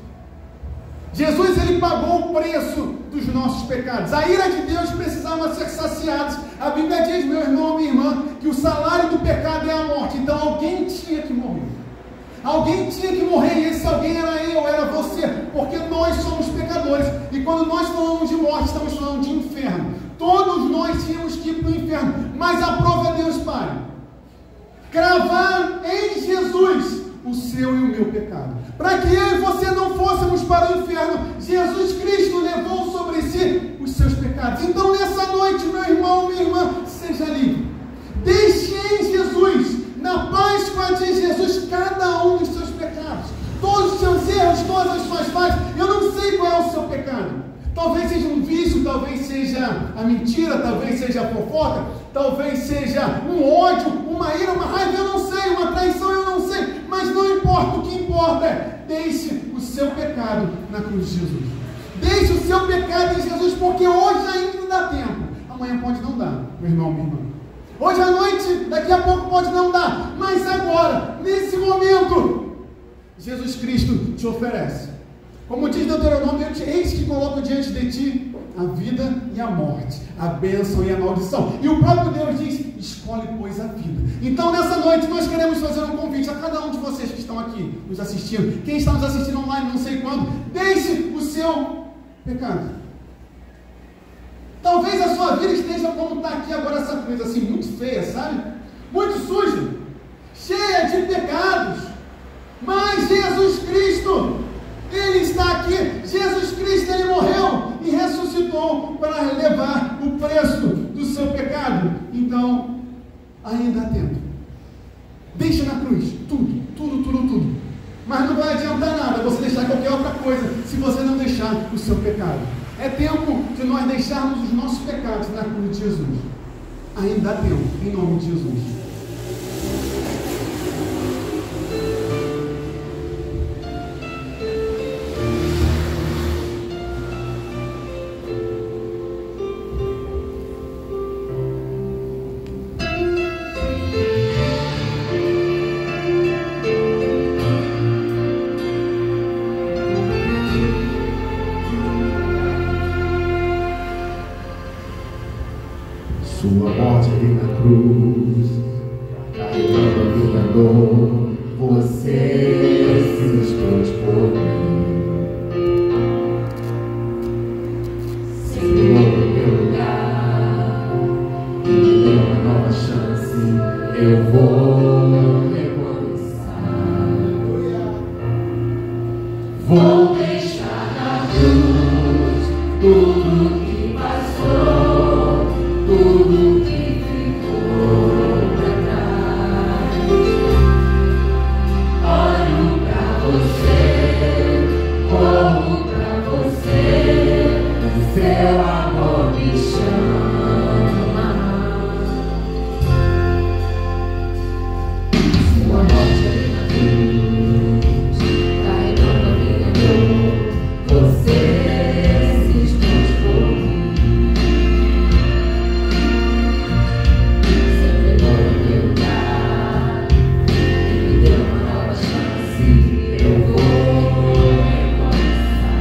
Jesus, ele pagou o preço dos nossos pecados. A ira de Deus precisava ser saciada. A Bíblia diz, meu irmão, minha irmã, que o salário do pecado é a morte. Então alguém tinha que morrer. Alguém tinha que morrer, e esse alguém era eu, era você, porque nós somos pecadores. E quando nós falamos de morte, estamos falando de inferno. Todos nós tínhamos que ir para o inferno. Mas a prova é Deus Pai cravar em Jesus o seu e o meu pecado, para que eu e você não fôssemos para o inferno. Jesus Cristo levou sobre si os seus pecados. Então nessa noite, meu irmão, minha irmã, seja livre. Deixe em Jesus, na Páscoa de Jesus, cada um dos seus pecados, todos os seus erros, todas as suas falhas. Eu não sei qual é o seu pecado. Talvez seja um vício, talvez seja a mentira, talvez seja a fofoca, talvez seja um ódio, uma ira, uma raiva, eu não sei, uma traição, eu não sei, mas não importa, o que importa é, deixe o seu pecado na cruz de Jesus. Deixe o seu pecado em Jesus, porque hoje ainda dá tempo, amanhã pode não dar, meu irmão, minha irmã. Hoje à noite, daqui a pouco pode não dar, mas agora, nesse momento, Jesus Cristo te oferece. Como diz Deuteronômio, eis que coloco diante de ti a vida e a morte, a bênção e a maldição. E o próprio Deus diz, escolhe, pois, a vida. Então, nessa noite, nós queremos fazer um convite a cada um de vocês que estão aqui nos assistindo. Quem está nos assistindo online, não sei quando, deixe o seu pecado. Talvez a sua vida esteja como está aqui agora, essa coisa assim, muito feia, sabe? Muito suja, cheia de pecados. Mas Jesus Cristo, ele está aqui. Jesus Cristo, ele morreu e ressuscitou para levar o preço do seu pecado. Então, ainda há tempo. Deixa na cruz tudo. Mas não vai adiantar nada você deixar qualquer outra coisa se você não deixar o seu pecado. É tempo de nós deixarmos os nossos pecados na cruz de Jesus. Ainda há tempo, em nome de Jesus. cruz, carregando a minha dor, você se expôs por mim. Senhor, no meu lugar, e me deu uma nova chance, eu vou recomeçar. Vou deixar na cruz tudo que passou, tudo que ficou pra trás. Olho pra você, corro pra você, o seu amor me chama. Sua morte ali na cruz, carregando a minha dor, você se expôs por mim. Você pegou no meu lugar e me deu uma nova chance, eu vou recomeçar.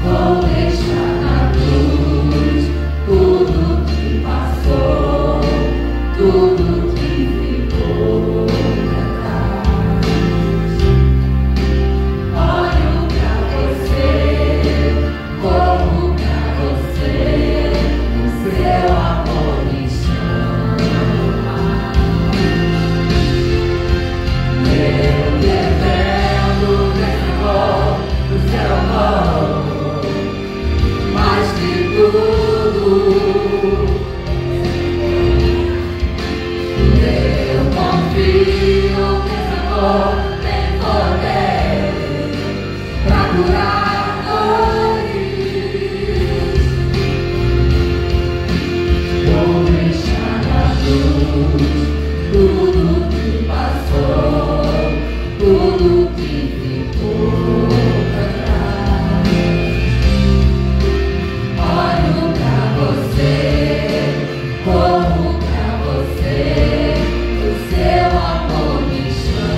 Vou deixar na cruz tudo que passou, tudo que ficou pra trás. Olho pra você, corro pra você, o seu amor me chama. Eu dependo desse amor, do seu amor, mais que tudo. Eu confio que esse amor tem poder pra curar dores. Vou deixar na cruz tudo que passou, tudo que ficou pra trás. Olho pra você, corro pra você, o seu amor me chama.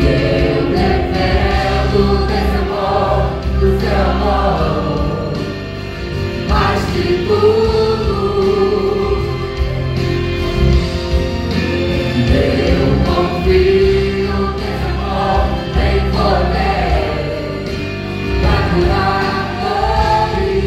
Eu dependo desse amor, do seu amor, mais que tudo. Eu confio que esse amor tem poder pra curar dores.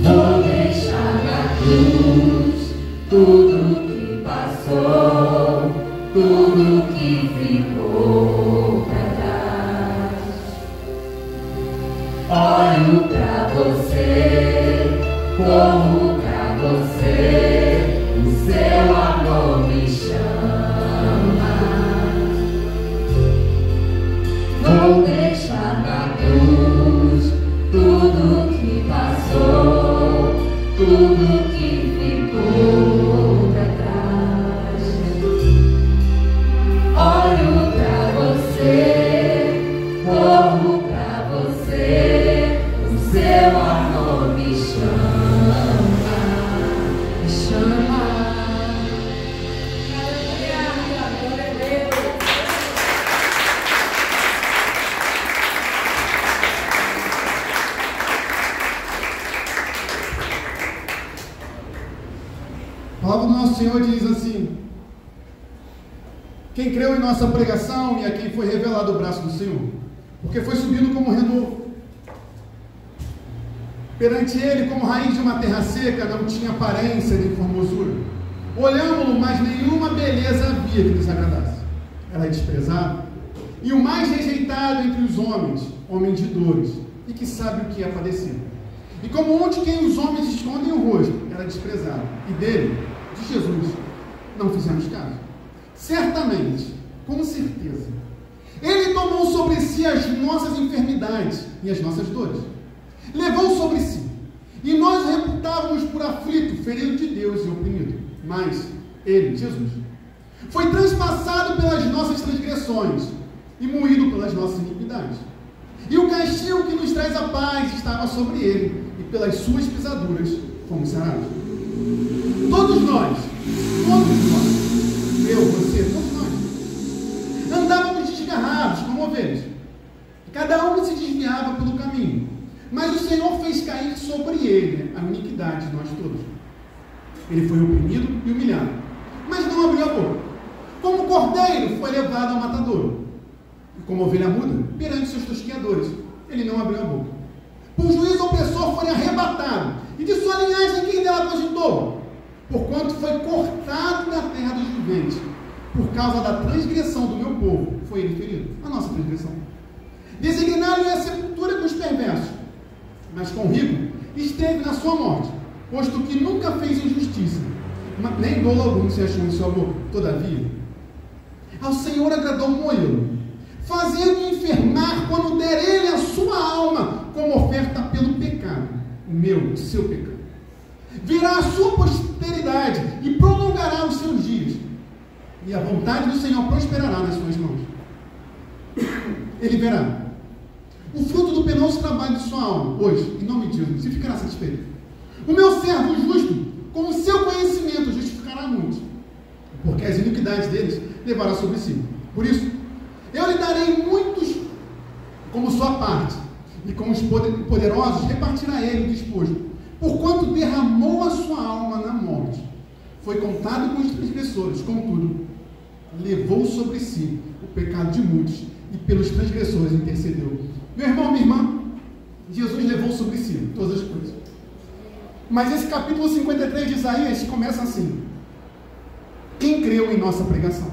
Vou deixar na cruz tudo que passou, tudo que ficou pra trás. Olho pra você, corro pra você, o seu amor me chama. Vou deixar na cruz tudo que passou, tudo que ficou pra trás. Olho pra você, corro pra você, o seu amor me chama, me chama. A palavra do nosso Senhor diz assim: quem creu em nossa pregação e a quem foi revelado o braço do Senhor, porque foi subido como renovo. Perante ele, como raiz de uma terra seca, não tinha aparência nem formosura. Olhamos-lo, mas nenhuma beleza havia que lhes agradasse. Era desprezado e o mais rejeitado entre os homens, homem de dores, e que sabe o que é padecer. E como um de quem os homens escondem o rosto, era desprezado. E dele, de Jesus, não fizemos caso. Certamente, com certeza, ele tomou sobre si as nossas enfermidades e as nossas dores. Levou sobre si E nós o reputávamos por aflito, ferido de Deus e oprimido. Mas ele, Jesus, foi transpassado pelas nossas transgressões e moído pelas nossas iniquidades. E o castigo que nos traz a paz estava sobre ele, e pelas suas pisaduras fomos sarados. Todos nós, eu, você, todos nós, andávamos desgarrados como ovelhas. Cada um se desviava pelo caminho, mas o Senhor fez cair sobre ele a iniquidade de nós todos. Ele foi oprimido e humilhado, mas não abriu a boca. Como cordeiro foi levado ao matadouro, e como ovelha muda, perante seus tosqueadores, ele não abriu a boca. Por juízo opressor foi arrebatado, e de sua linhagem quem dela cogitou? Porquanto foi cortado da terra dos viventes, por causa da transgressão do meu povo, foi ele ferido, a nossa transgressão. Designaram-lhe a sepultura com os perversos, mas com o rico esteve na sua morte, posto que nunca fez injustiça, nem dolo algum se achou em sua boca. Todavia, ao Senhor agradou moê-lo, fazendo enfermar quando der ele a sua alma como oferta pelo pecado, o meu, o seu pecado. Virá a sua posteridade e prolongará os seus dias, e a vontade do Senhor prosperará nas suas mãos. Ele verá o fruto do penoso trabalho de sua alma, hoje, em nome de Jesus, e ficará satisfeito. O meu servo justo, com o seu conhecimento, justificará muitos, porque as iniquidades deles levará sobre si. Por isso, eu lhe darei muitos como sua parte, e com os poderosos repartirá ele o despojo, porquanto derramou a sua alma na morte. Foi contado com os transgressores, contudo, levou sobre si o pecado de muitos, e pelos transgressores intercedeu. Meu irmão, minha irmã, Jesus levou sobre si todas as coisas. Mas esse capítulo 53 de Isaías começa assim: quem creu em nossa pregação?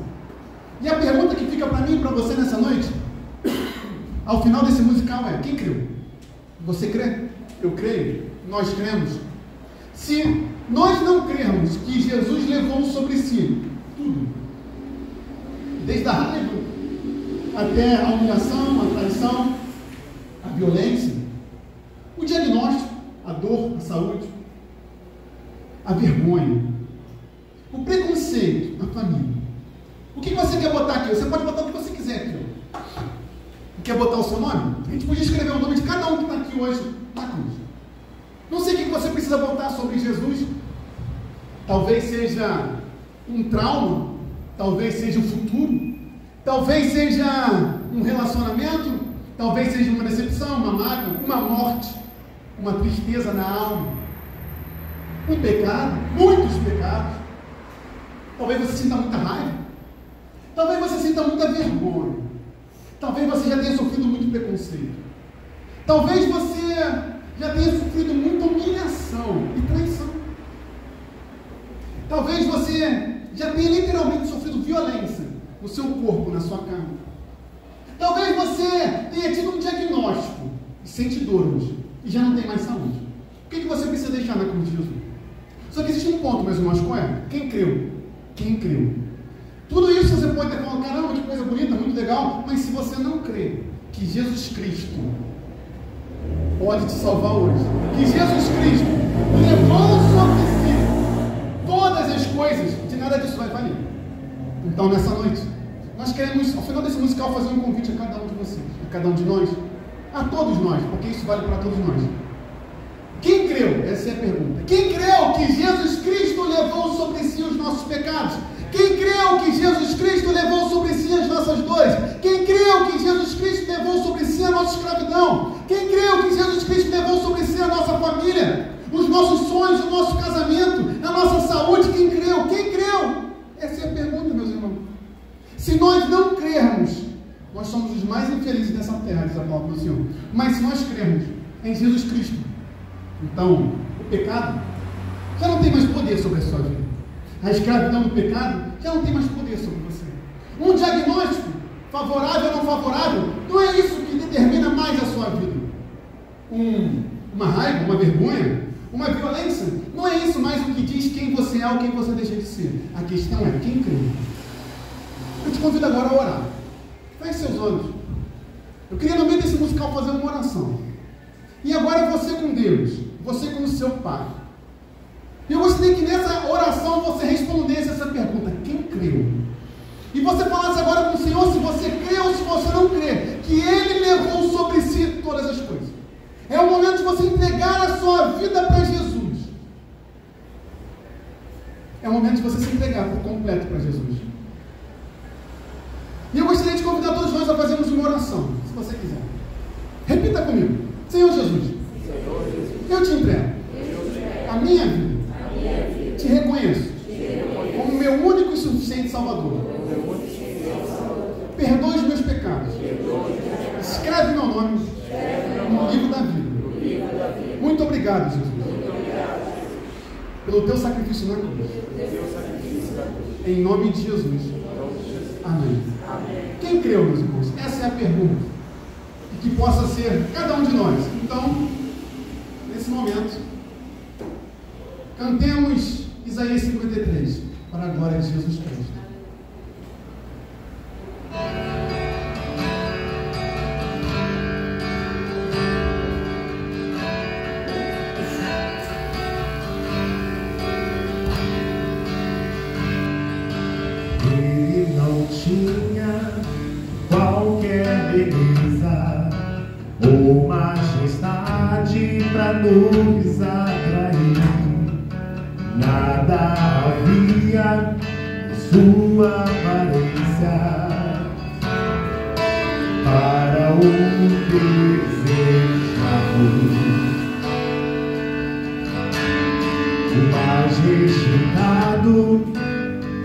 E a pergunta que fica para mim e para você nessa noite, ao final desse musical, é: quem creu? Você crê? Eu creio? Nós cremos? Se nós não crermos que Jesus levou sobre si tudo, desde a raiva até a humilhação, a traição, a violência, o diagnóstico, a dor, a saúde, a vergonha, o preconceito, a família. O que você quer botar aqui? Você pode botar o que você quiser aqui. Quer botar o seu nome? A gente podia escrever o nome de cada um que está aqui hoje na cruz. Não sei o que você precisa botar sobre Jesus. Talvez seja um trauma, talvez seja o futuro, talvez seja um relacionamento, talvez seja uma decepção, uma mágoa, uma morte, uma tristeza na alma, um pecado, muitos pecados. Talvez você sinta muita raiva, talvez você sinta muita vergonha, talvez você já tenha sofrido muito preconceito, talvez você já tenha sofrido muita humilhação e traição, talvez você já tenha literalmente sofrido violência no seu corpo, na sua cama. Talvez você tenha tido um diagnóstico e sente dor hoje e já não tem mais saúde. O que você precisa deixar na cruz de Jesus? Só que existe um ponto, meus irmãos, qual é? Quem creu? Quem creu? Tudo isso você pode ter falado: caramba, que coisa bonita, muito legal, mas se você não crê que Jesus Cristo pode te salvar hoje, que Jesus Cristo levou sobre si todas as coisas, de nada disso vai valer. Então, nessa noite, nós queremos, ao final desse musical, fazer um convite a cada um de vocês, a cada um de nós, a todos nós, porque isso vale para todos nós. Quem creu? Essa é a pergunta. Quem creu que Jesus Cristo levou sobre si os nossos pecados? Quem creu que Jesus Cristo levou sobre si as nossas dores? Quem creu que Jesus Cristo levou sobre si a nossa escravidão? Quem creu que Jesus Cristo levou sobre si a nossa família, os nossos sonhos, o nosso casamento, a nossa saúde? Quem creu? Quem creu? Essa é a pergunta, meus irmãos. Se nós não crermos, nós somos os mais infelizes dessa terra, diz a palavra do Senhor. Mas se nós crermos em Jesus Cristo, então o pecado já não tem mais poder sobre a sua vida. A escravidão do pecado já não tem mais poder sobre você. Um diagnóstico, favorável ou não favorável, não é isso que determina mais a sua vida. Uma raiva, uma vergonha, uma violência, não é isso mais o que diz quem você é ou quem você deixa de ser. A questão é quem crê. Eu te convido agora a orar. Feche seus olhos. Eu queria, no meio desse musical, fazer uma oração. E agora você com Deus, você com o seu Pai. E eu gostaria que nessa oração você respondesse essa pergunta: quem creu? E você falasse agora com o Senhor se você crê ou se você não crê, que Ele levou sobre si todas as coisas. É o momento de você entregar a sua vida para Jesus. É o momento de você se entregar por completo para Jesus. E eu gostaria de convidar todos nós a fazermos uma oração, se você quiser. Repita comigo: Senhor Jesus, eu te entrego a minha vida. Te reconheço como meu único e suficiente Salvador. Perdoe os meus pecados. Escreve meu nome no livro da vida. Muito obrigado, Jesus, pelo teu sacrifício na cruz. Em nome de Jesus. Amém. Quem creu, meus irmãos? Essa é a pergunta. E que possa ser cada um de nós. Então, nesse momento, cantemos Isaías 53 para a glória de Jesus Cristo. Ele não tinha qualquer beleza ou majestade para nos atrair. Nada havia em sua aparência para o desejamos. O mais rejeitado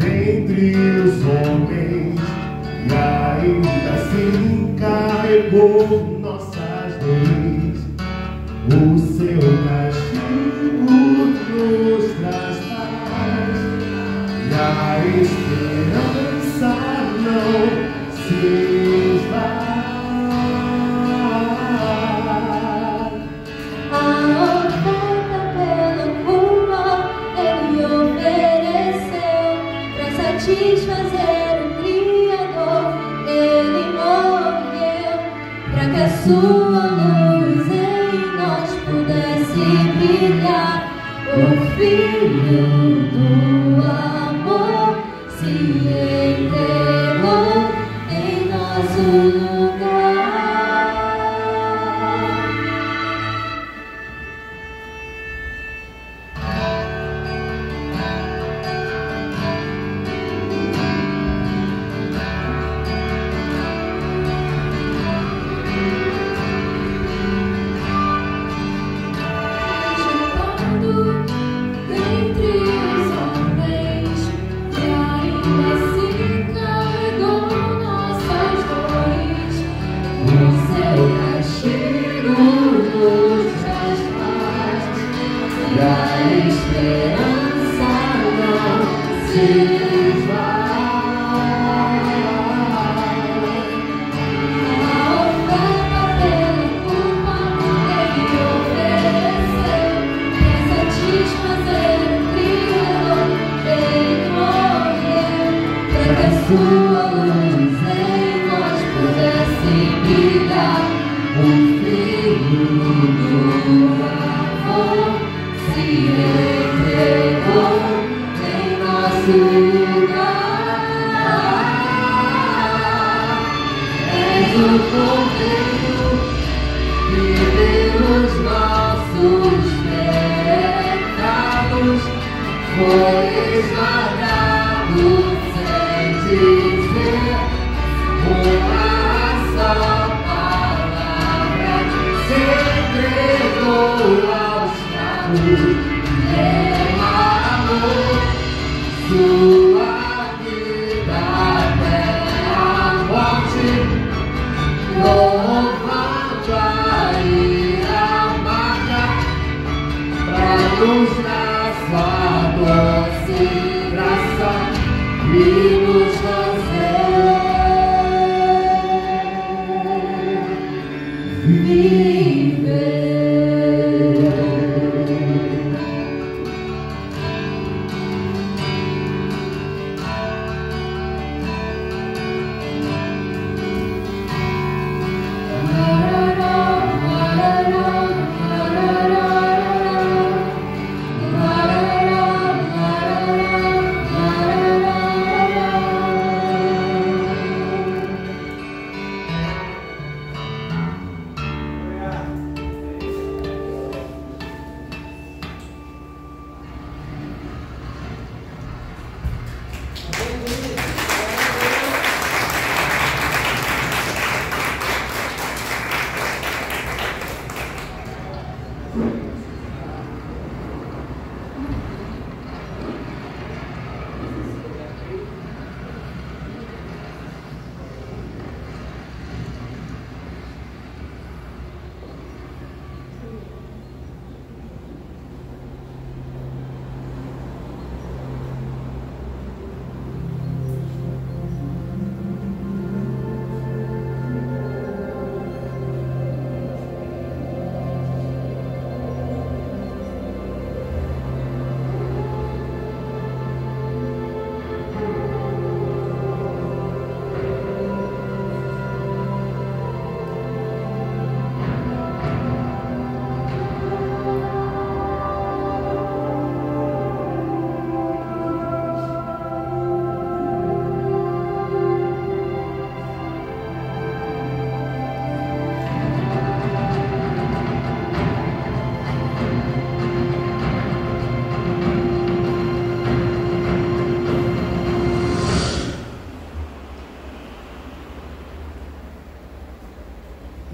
dentre os homens, e ainda assim carregou nossas dores. O seu castigo nos traz paz, e a esperança não se esvai. A oferta pela culpa Ele ofereceu para satisfazer o Criador. Ele morreu para que a sua luz em nós pudesse brilhar. O Filho do amor se entregou em nosso lugar. Dentre os homens, e ainda assim carregou nossas dores. O seu castigo nos traz paz, e a esperança não se esvai. A oferta pela culpa Ele ofereceu para satisfazer o Criador. Ele morreu para que a sua luz em nós pudesse brilhar. O Filho do amor se entregou em nosso lugar. És o Cordeiro que pelos nossos pecados foi esmagado sem dizer uma só palavra. Se entregou aos cravos, derramou sua vida até a morte. Louvando a ira amarga pra nos dar sua doce graça e nos fazer viver.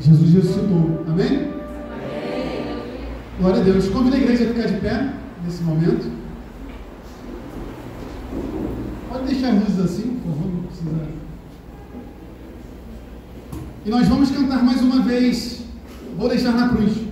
Jesus ressuscitou. Amém? Glória a Deus. Convido a igreja a ficar de pé nesse momento. Pode deixar a luz assim, por favor, não precisa. E nós vamos cantar mais uma vez. Vou deixar na cruz.